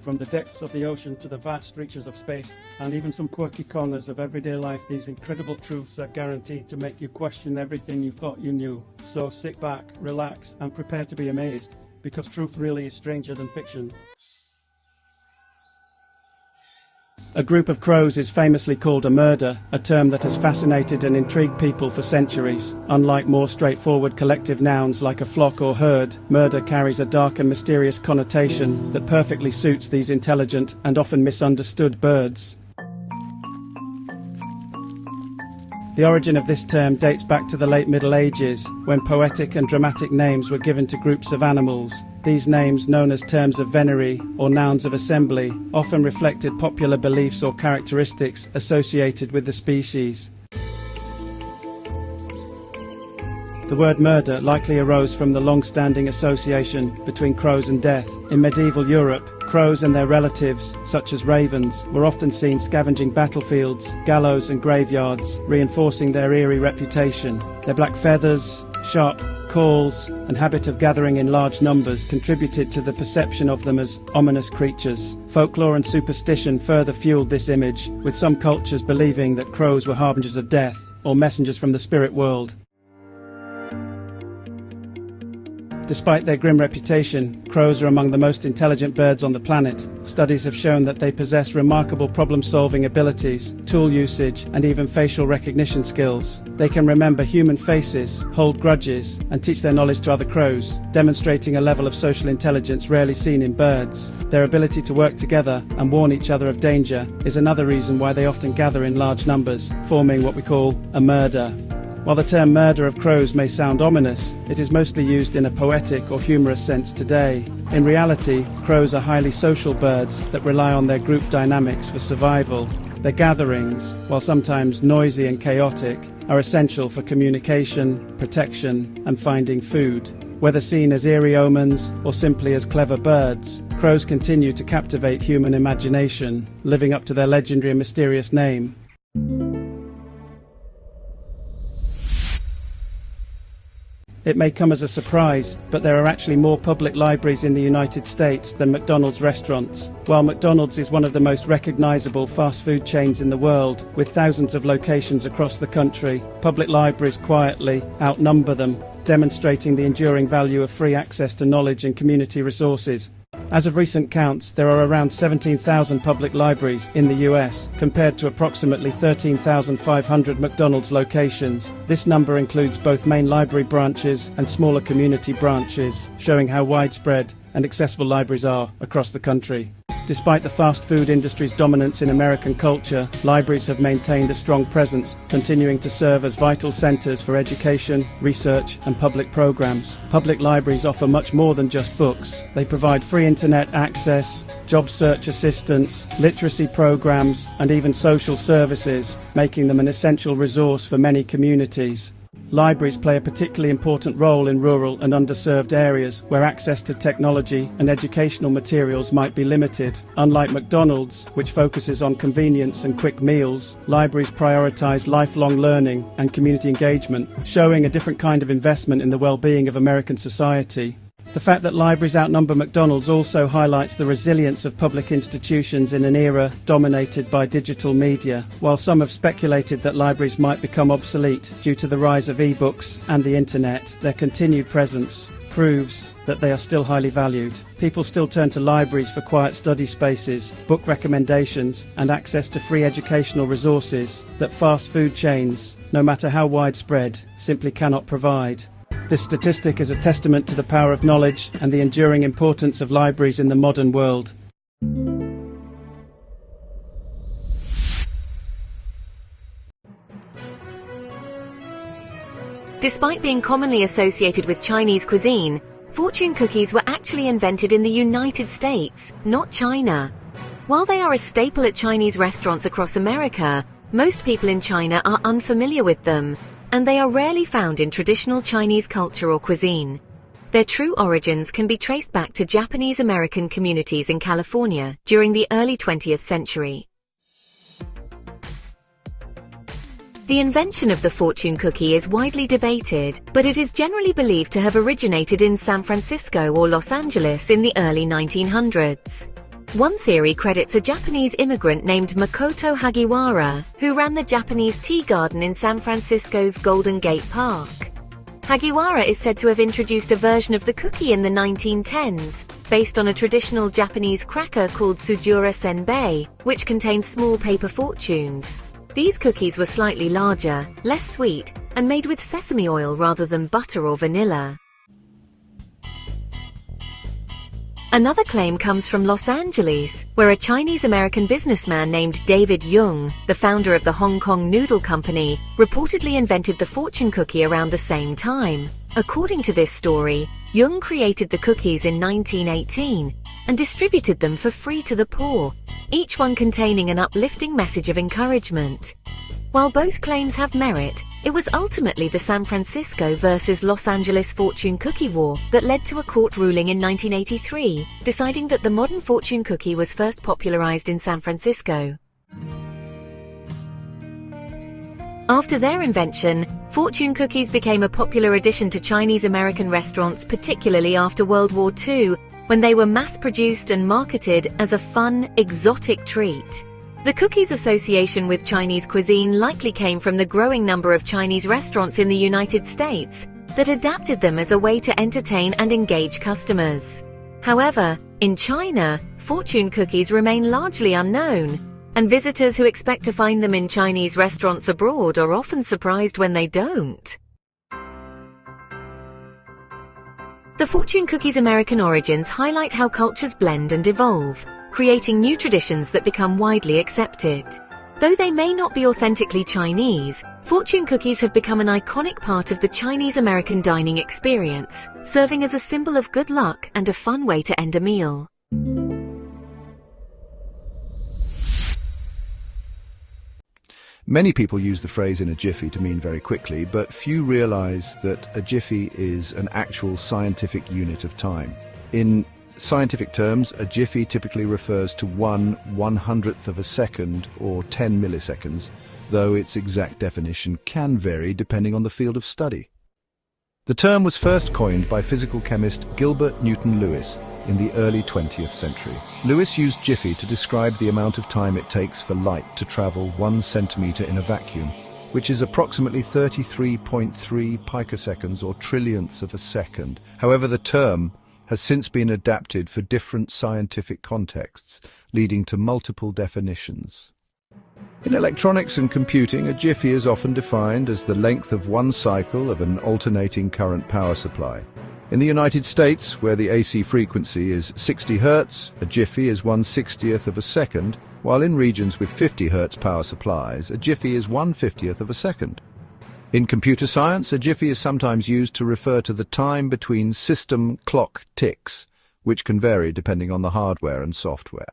From the depths of the ocean to the vast reaches of space, and even some quirky corners of everyday life, these incredible truths are guaranteed to make you question everything you thought you knew. So sit back, relax, and prepare to be amazed, because truth really is stranger than fiction. A group of crows is famously called a murder, a term that has fascinated and intrigued people for centuries. Unlike more straightforward collective nouns like a flock or herd, murder carries a dark and mysterious connotation that perfectly suits these intelligent and often misunderstood birds. The origin of this term dates back to the late Middle Ages, when poetic and dramatic names were given to groups of animals. These names, known as terms of venery or nouns of assembly, often reflected popular beliefs or characteristics associated with the species. The word murder likely arose from the long-standing association between crows and death. In medieval Europe, crows and their relatives, such as ravens, were often seen scavenging battlefields, gallows and graveyards, reinforcing their eerie reputation. Their black feathers, sharp calls, and habit of gathering in large numbers contributed to the perception of them as ominous creatures. Folklore and superstition further fueled this image, with some cultures believing that crows were harbingers of death, or messengers from the spirit world. Despite their grim reputation, crows are among the most intelligent birds on the planet. Studies have shown that they possess remarkable problem-solving abilities, tool usage, and even facial recognition skills. They can remember human faces, hold grudges, and teach their knowledge to other crows, demonstrating a level of social intelligence rarely seen in birds. Their ability to work together and warn each other of danger is another reason why they often gather in large numbers, forming what we call a murder. While the term murder of crows may sound ominous, it is mostly used in a poetic or humorous sense today. In reality, crows are highly social birds that rely on their group dynamics for survival. Their gatherings, while sometimes noisy and chaotic, are essential for communication, protection, and finding food. Whether seen as eerie omens or simply as clever birds, crows continue to captivate human imagination, living up to their legendary and mysterious name. It may come as a surprise, but there are actually more public libraries in the United States than McDonald's restaurants. While McDonald's is one of the most recognizable fast food chains in the world, with thousands of locations across the country, public libraries quietly outnumber them, demonstrating the enduring value of free access to knowledge and community resources. As of recent counts, there are around 17,000 public libraries in the US, compared to approximately 13,500 McDonald's locations. This number includes both main library branches and smaller community branches, showing how widespread and accessible libraries are across the country. Despite the fast food industry's dominance in American culture, libraries have maintained a strong presence, continuing to serve as vital centers for education, research, and public programs. Public libraries offer much more than just books. They provide free internet access, job search assistance, literacy programs, and even social services, making them an essential resource for many communities. Libraries play a particularly important role in rural and underserved areas where access to technology and educational materials might be limited. Unlike McDonald's, which focuses on convenience and quick meals, libraries prioritize lifelong learning and community engagement, showing a different kind of investment in the well-being of American society. The fact that libraries outnumber McDonald's also highlights the resilience of public institutions in an era dominated by digital media. While some have speculated that libraries might become obsolete due to the rise of e-books and the internet, their continued presence proves that they are still highly valued. People still turn to libraries for quiet study spaces, book recommendations, and access to free educational resources that fast food chains, no matter how widespread, simply cannot provide. This statistic is a testament to the power of knowledge and the enduring importance of libraries in the modern world. Despite being commonly associated with Chinese cuisine, fortune cookies were actually invented in the United States, not China. While they are a staple at Chinese restaurants across America, most people in China are unfamiliar with them, and they are rarely found in traditional Chinese culture or cuisine. Their true origins can be traced back to Japanese-American communities in California during the early 20th century. The invention of the fortune cookie is widely debated, but it is generally believed to have originated in San Francisco or Los Angeles in the early 1900s. One theory credits a Japanese immigrant named Makoto Hagiwara, who ran the Japanese tea garden in San Francisco's Golden Gate Park. Hagiwara is said to have introduced a version of the cookie in the 1910s, based on a traditional Japanese cracker called Sujura Senbei, which contained small paper fortunes. These cookies were slightly larger, less sweet, and made with sesame oil rather than butter or vanilla. Another claim comes from Los Angeles, where a Chinese-American businessman named David Jung, the founder of the Hong Kong Noodle Company, reportedly invented the fortune cookie around the same time. According to this story, Jung created the cookies in 1918 and distributed them for free to the poor, each one containing an uplifting message of encouragement. While both claims have merit, it was ultimately the San Francisco versus Los Angeles fortune cookie war that led to a court ruling in 1983, deciding that the modern fortune cookie was first popularized in San Francisco. After their invention, fortune cookies became a popular addition to Chinese-American restaurants, particularly after World War II, when they were mass-produced and marketed as a fun, exotic treat. The cookie's association with Chinese cuisine likely came from the growing number of Chinese restaurants in the United States that adapted them as a way to entertain and engage customers. However, in China, fortune cookies remain largely unknown, and visitors who expect to find them in Chinese restaurants abroad are often surprised when they don't. The fortune cookie's American origins highlight how cultures blend and evolve, creating new traditions that become widely accepted. Though they may not be authentically Chinese, fortune cookies have become an iconic part of the Chinese-American dining experience, serving as a symbol of good luck and a fun way to end a meal. Many people use the phrase in a jiffy to mean very quickly, but few realize that a jiffy is an actual scientific unit of time. In scientific terms, a jiffy typically refers to 1/100th of a second or 10 milliseconds, though its exact definition can vary depending on the field of study. The term was first coined by physical chemist Gilbert Newton Lewis in the early 20th century. Lewis used jiffy to describe the amount of time it takes for light to travel 1 centimeter in a vacuum, which is approximately 33.3 picoseconds or trillionths of a second. However, the term has since been adapted for different scientific contexts, leading to multiple definitions. In electronics and computing, a jiffy is often defined as the length of one cycle of an alternating current power supply. In the United States, where the AC frequency is 60 Hz, a jiffy is 1/60th of a second, while in regions with 50 Hz power supplies, a jiffy is 1/50th of a second. In computer science, a jiffy is sometimes used to refer to the time between system clock ticks, which can vary depending on the hardware and software.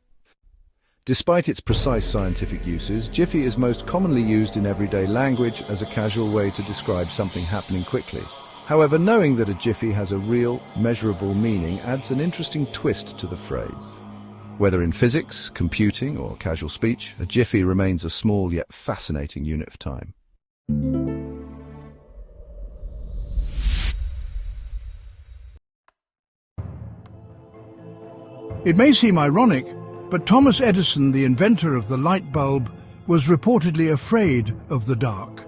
Despite its precise scientific uses, jiffy is most commonly used in everyday language as a casual way to describe something happening quickly. However, knowing that a jiffy has a real, measurable meaning adds an interesting twist to the phrase. Whether in physics, computing, or casual speech, a jiffy remains a small yet fascinating unit of time. It may seem ironic, but Thomas Edison, the inventor of the light bulb, was reportedly afraid of the dark.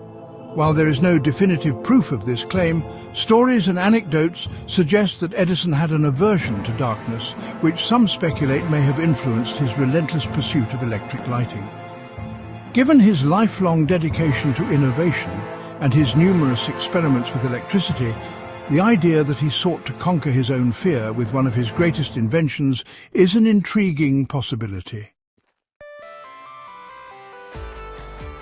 While there is no definitive proof of this claim, stories and anecdotes suggest that Edison had an aversion to darkness, which some speculate may have influenced his relentless pursuit of electric lighting. Given his lifelong dedication to innovation and his numerous experiments with electricity, the idea that he sought to conquer his own fear with one of his greatest inventions is an intriguing possibility.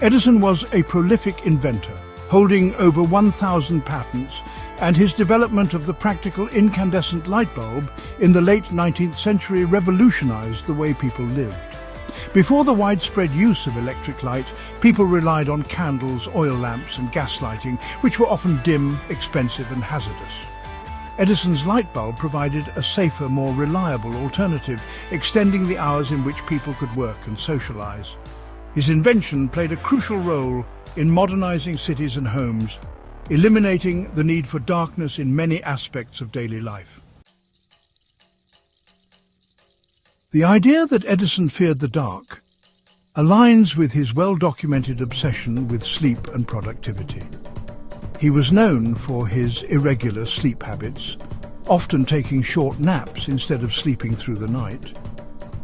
Edison was a prolific inventor, holding over 1,000 patents, and his development of the practical incandescent light bulb in the late 19th century revolutionized the way people lived. Before the widespread use of electric light, people relied on candles, oil lamps and gas lighting, which were often dim, expensive and hazardous. Edison's light bulb provided a safer, more reliable alternative, extending the hours in which people could work and socialize. His invention played a crucial role in modernizing cities and homes, eliminating the need for darkness in many aspects of daily life. The idea that Edison feared the dark aligns with his well-documented obsession with sleep and productivity. He was known for his irregular sleep habits, often taking short naps instead of sleeping through the night.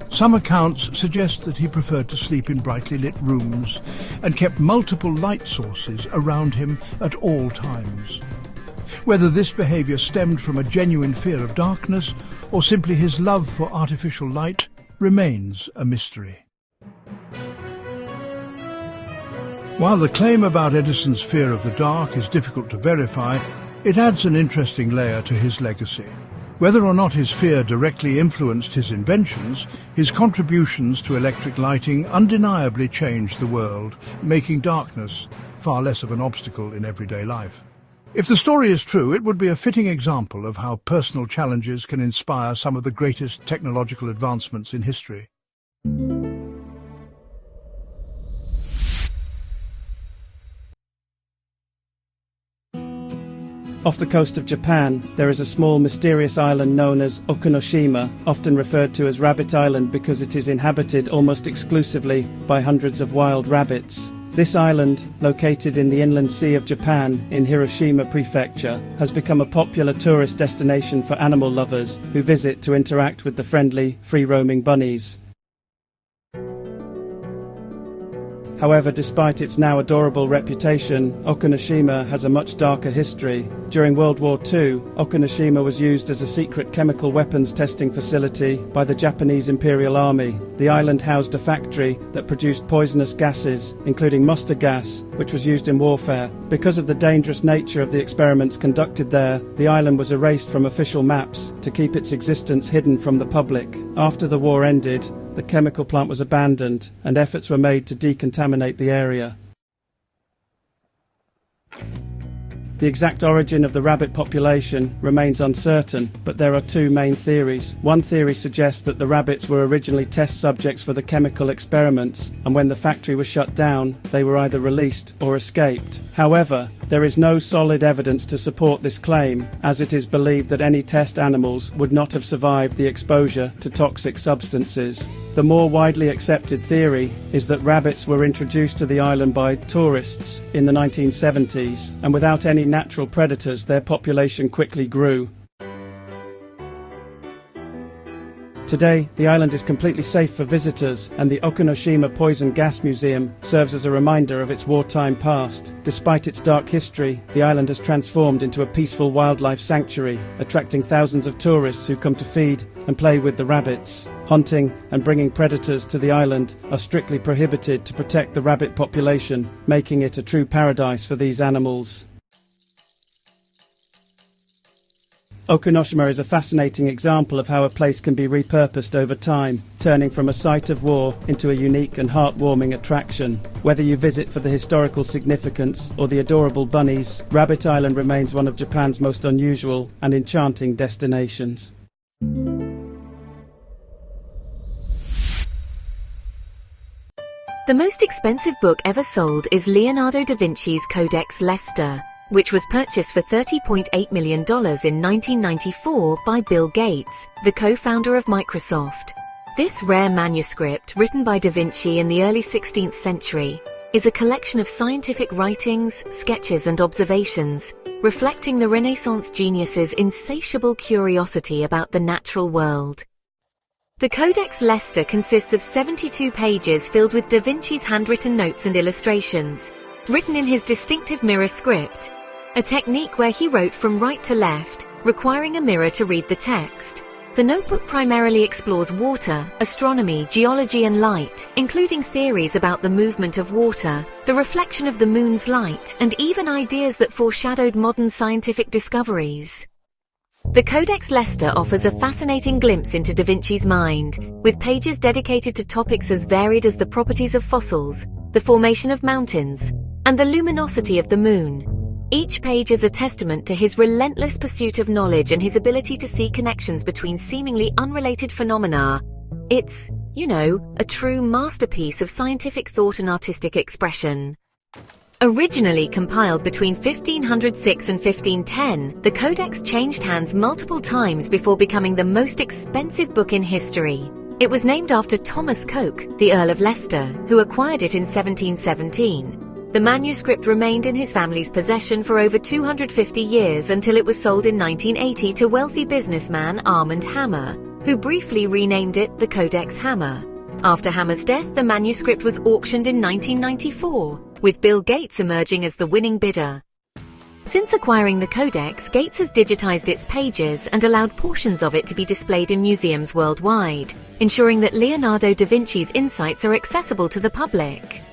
Some accounts suggest that he preferred to sleep in brightly lit rooms and kept multiple light sources around him at all times. Whether this behavior stemmed from a genuine fear of darkness or simply his love for artificial light remains a mystery. While the claim about Edison's fear of the dark is difficult to verify, it adds an interesting layer to his legacy. Whether or not his fear directly influenced his inventions, his contributions to electric lighting undeniably changed the world, making darkness far less of an obstacle in everyday life. If the story is true, it would be a fitting example of how personal challenges can inspire some of the greatest technological advancements in history. Off the coast of Japan, there is a small mysterious island known as Okunoshima, often referred to as Rabbit Island because it is inhabited almost exclusively by hundreds of wild rabbits. This island, located in the inland sea of Japan in Hiroshima Prefecture, has become a popular tourist destination for animal lovers who visit to interact with the friendly, free-roaming bunnies. However, despite its now adorable reputation, Okunoshima has a much darker history. During World War II, Okunoshima was used as a secret chemical weapons testing facility by the Japanese Imperial Army. The island housed a factory that produced poisonous gases, including mustard gas, which was used in warfare. Because of the dangerous nature of the experiments conducted there, the island was erased from official maps to keep its existence hidden from the public. After the war ended, the chemical plant was abandoned and efforts were made to decontaminate the area. The exact origin of the rabbit population remains uncertain, but there are two main theories. One theory suggests that the rabbits were originally test subjects for the chemical experiments, and when the factory was shut down, they were either released or escaped. However, there is no solid evidence to support this claim, as it is believed that any test animals would not have survived the exposure to toxic substances. The more widely accepted theory is that rabbits were introduced to the island by tourists in the 1970s, and without any natural predators, their population quickly grew. Today, the island is completely safe for visitors, and the Okunoshima Poison Gas Museum serves as a reminder of its wartime past. Despite its dark history, the island has transformed into a peaceful wildlife sanctuary, attracting thousands of tourists who come to feed and play with the rabbits. Hunting and bringing predators to the island are strictly prohibited to protect the rabbit population, making it a true paradise for these animals. Okunoshima is a fascinating example of how a place can be repurposed over time, turning from a site of war into a unique and heartwarming attraction. Whether you visit for the historical significance or the adorable bunnies, Rabbit Island remains one of Japan's most unusual and enchanting destinations. The most expensive book ever sold is Leonardo da Vinci's Codex Leicester, which was purchased for $30.8 million in 1994 by Bill Gates, the co-founder of Microsoft. This rare manuscript, written by Da Vinci in the early 16th century, is a collection of scientific writings, sketches and observations, reflecting the Renaissance genius's insatiable curiosity about the natural world. The Codex Leicester consists of 72 pages filled with Da Vinci's handwritten notes and illustrations, written in his distinctive mirror script, a technique where he wrote from right to left, requiring a mirror to read the text. The notebook primarily explores water, astronomy, geology and light, including theories about the movement of water, the reflection of the moon's light, and even ideas that foreshadowed modern scientific discoveries. The Codex Leicester offers a fascinating glimpse into Da Vinci's mind, with pages dedicated to topics as varied as the properties of fossils, the formation of mountains, and the luminosity of the moon. Each page is a testament to his relentless pursuit of knowledge and his ability to see connections between seemingly unrelated phenomena. It's, a true masterpiece of scientific thought and artistic expression. Originally compiled between 1506 and 1510, the Codex changed hands multiple times before becoming the most expensive book in history. It was named after Thomas Coke, the Earl of Leicester, who acquired it in 1717. The manuscript remained in his family's possession for over 250 years until it was sold in 1980 to wealthy businessman Armand Hammer, who briefly renamed it the Codex Hammer. After Hammer's death, the manuscript was auctioned in 1994, with Bill Gates emerging as the winning bidder. Since acquiring the Codex, Gates has digitized its pages and allowed portions of it to be displayed in museums worldwide, ensuring that Leonardo da Vinci's insights are accessible to the public.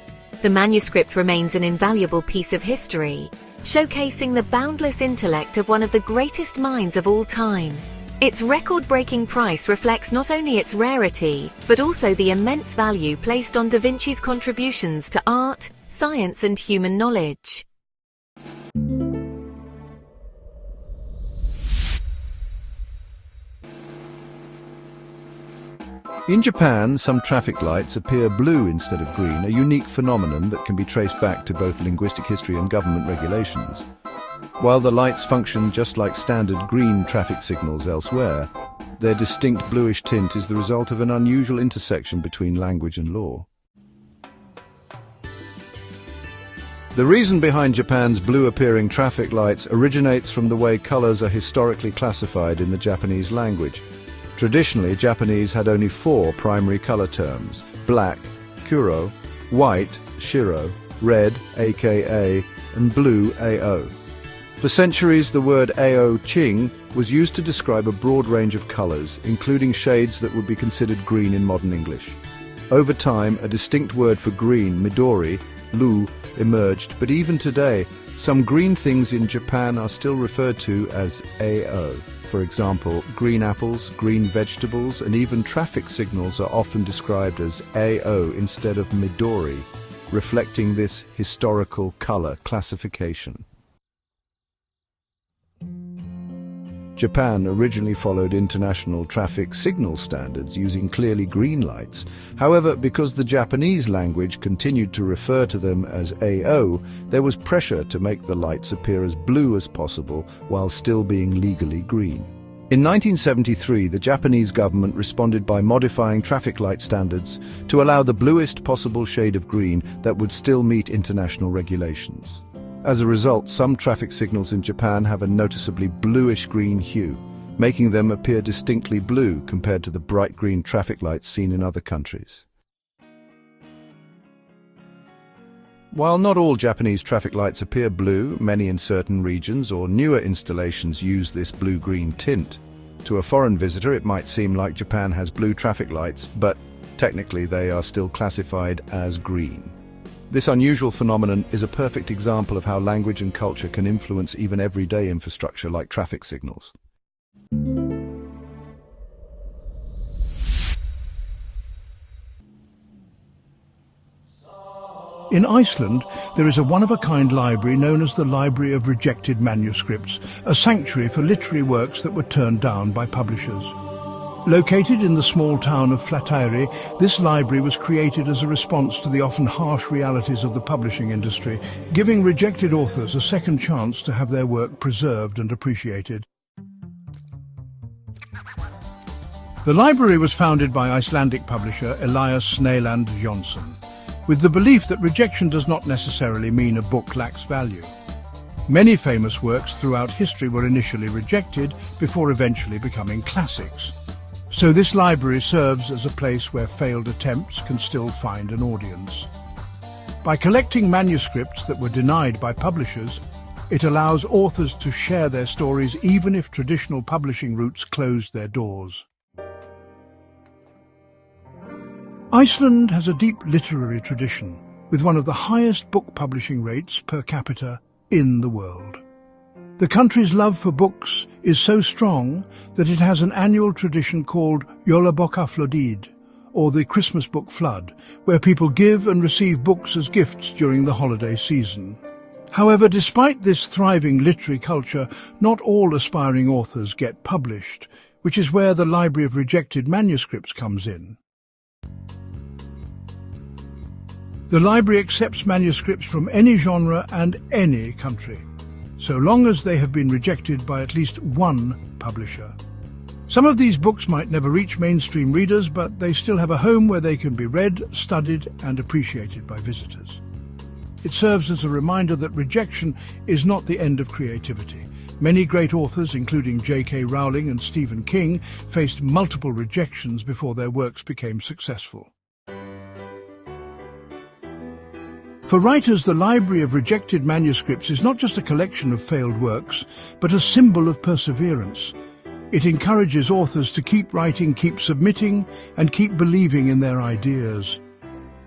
The manuscript remains an invaluable piece of history, showcasing the boundless intellect of one of the greatest minds of all time. Its record-breaking price reflects not only its rarity, but also the immense value placed on da Vinci's contributions to art, science, and human knowledge. In Japan, some traffic lights appear blue instead of green, a unique phenomenon that can be traced back to both linguistic history and government regulations. While the lights function just like standard green traffic signals elsewhere, their distinct bluish tint is the result of an unusual intersection between language and law. The reason behind Japan's blue-appearing traffic lights originates from the way colors are historically classified in the Japanese language. Traditionally, Japanese had only 4 primary color terms: black, kuro, white, shiro, red, aka, and blue, ao. For centuries, the word ao-ching was used to describe a broad range of colors, including shades that would be considered green in modern English. Over time, a distinct word for green, midori, lu, emerged, but even today, some green things in Japan are still referred to as ao. For example, green apples, green vegetables, and even traffic signals are often described as AO instead of Midori, reflecting this historical color classification. Japan originally followed international traffic signal standards using clearly green lights. However, because the Japanese language continued to refer to them as AO, there was pressure to make the lights appear as blue as possible while still being legally green. In 1973, the Japanese government responded by modifying traffic light standards to allow the bluest possible shade of green that would still meet international regulations. As a result, some traffic signals in Japan have a noticeably bluish-green hue, making them appear distinctly blue compared to the bright green traffic lights seen in other countries. While not all Japanese traffic lights appear blue, many in certain regions or newer installations use this blue-green tint. To a foreign visitor, it might seem like Japan has blue traffic lights, but technically they are still classified as green. This unusual phenomenon is a perfect example of how language and culture can influence even everyday infrastructure like traffic signals. In Iceland, there is a one-of-a-kind library known as the Library of Rejected Manuscripts, a sanctuary for literary works that were turned down by publishers. Located in the small town of Flateyri, this library was created as a response to the often harsh realities of the publishing industry, giving rejected authors a second chance to have their work preserved and appreciated. The library was founded by Icelandic publisher Elias Snæland Jonsson, with the belief that rejection does not necessarily mean a book lacks value. Many famous works throughout history were initially rejected before eventually becoming classics. So this library serves as a place where failed attempts can still find an audience. By collecting manuscripts that were denied by publishers, it allows authors to share their stories even if traditional publishing routes closed their doors. Iceland has a deep literary tradition, with one of the highest book publishing rates per capita in the world. The country's love for books is so strong that it has an annual tradition called Jólabókaflóðið, or the Christmas book flood, where people give and receive books as gifts during the holiday season. However, despite this thriving literary culture, not all aspiring authors get published, which is where the Library of Rejected Manuscripts comes in. The library accepts manuscripts from any genre and any country, so long as they have been rejected by at least one publisher. Some of these books might never reach mainstream readers, but they still have a home where they can be read, studied, and appreciated by visitors. It serves as a reminder that rejection is not the end of creativity. Many great authors, including J.K. Rowling and Stephen King, faced multiple rejections before their works became successful. For writers, the library of rejected manuscripts is not just a collection of failed works, but a symbol of perseverance. It encourages authors to keep writing, keep submitting, and keep believing in their ideas.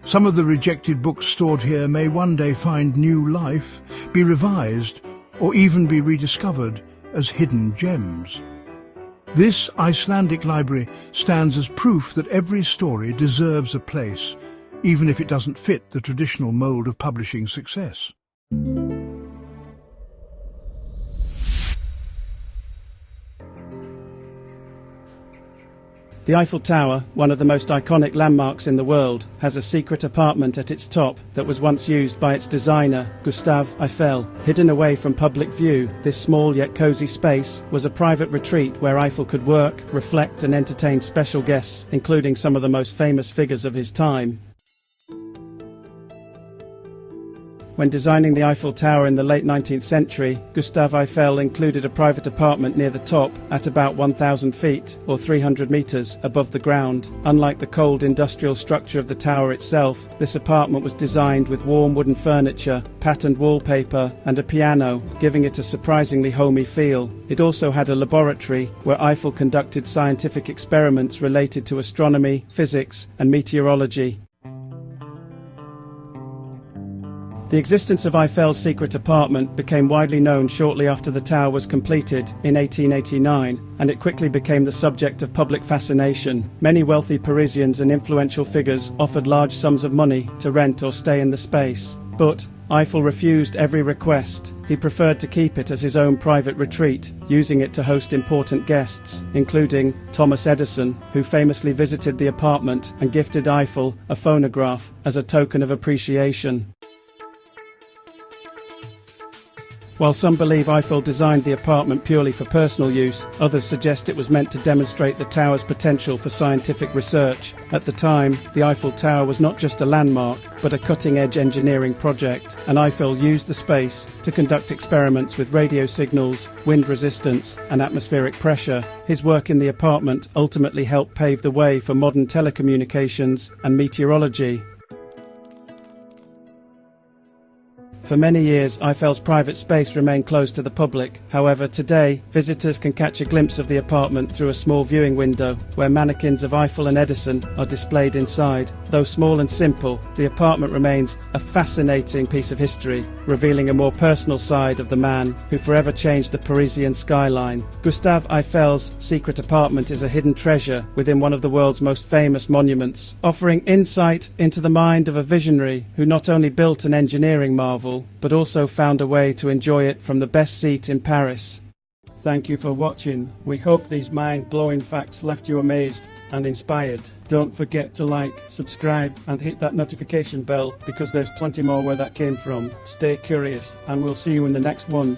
Some of the rejected books stored here may one day find new life, be revised, or even be rediscovered as hidden gems. This Icelandic library stands as proof that every story deserves a place, even if it doesn't fit the traditional mold of publishing success. The Eiffel Tower, one of the most iconic landmarks in the world, has a secret apartment at its top that was once used by its designer, Gustave Eiffel. Hidden away from public view, this small yet cosy space was a private retreat where Eiffel could work, reflect and entertain special guests, including some of the most famous figures of his time. When designing the Eiffel Tower in the late 19th century, Gustave Eiffel included a private apartment near the top at about 1,000 feet, or 300 meters, above the ground. Unlike the cold industrial structure of the tower itself, this apartment was designed with warm wooden furniture, patterned wallpaper, and a piano, giving it a surprisingly homey feel. It also had a laboratory where Eiffel conducted scientific experiments related to astronomy, physics, and meteorology. The existence of Eiffel's secret apartment became widely known shortly after the tower was completed in 1889, and it quickly became the subject of public fascination. Many wealthy Parisians and influential figures offered large sums of money to rent or stay in the space. But Eiffel refused every request. He preferred to keep it as his own private retreat, using it to host important guests, including Thomas Edison, who famously visited the apartment and gifted Eiffel a phonograph as a token of appreciation. While some believe Eiffel designed the apartment purely for personal use, others suggest it was meant to demonstrate the tower's potential for scientific research. At the time, the Eiffel Tower was not just a landmark, but a cutting-edge engineering project, and Eiffel used the space to conduct experiments with radio signals, wind resistance, and atmospheric pressure. His work in the apartment ultimately helped pave the way for modern telecommunications and meteorology. For many years, Eiffel's private space remained closed to the public. However, today, visitors can catch a glimpse of the apartment through a small viewing window, where mannequins of Eiffel and Edison are displayed inside. Though small and simple, the apartment remains a fascinating piece of history, revealing a more personal side of the man who forever changed the Parisian skyline. Gustave Eiffel's secret apartment is a hidden treasure within one of the world's most famous monuments, offering insight into the mind of a visionary who not only built an engineering marvel, but also found a way to enjoy it from the best seat in Paris. Thank you for watching. We hope these mind-blowing facts left you amazed and inspired. Don't forget to like, subscribe, and hit that notification bell because there's plenty more where that came from. Stay curious, and we'll see you in the next one.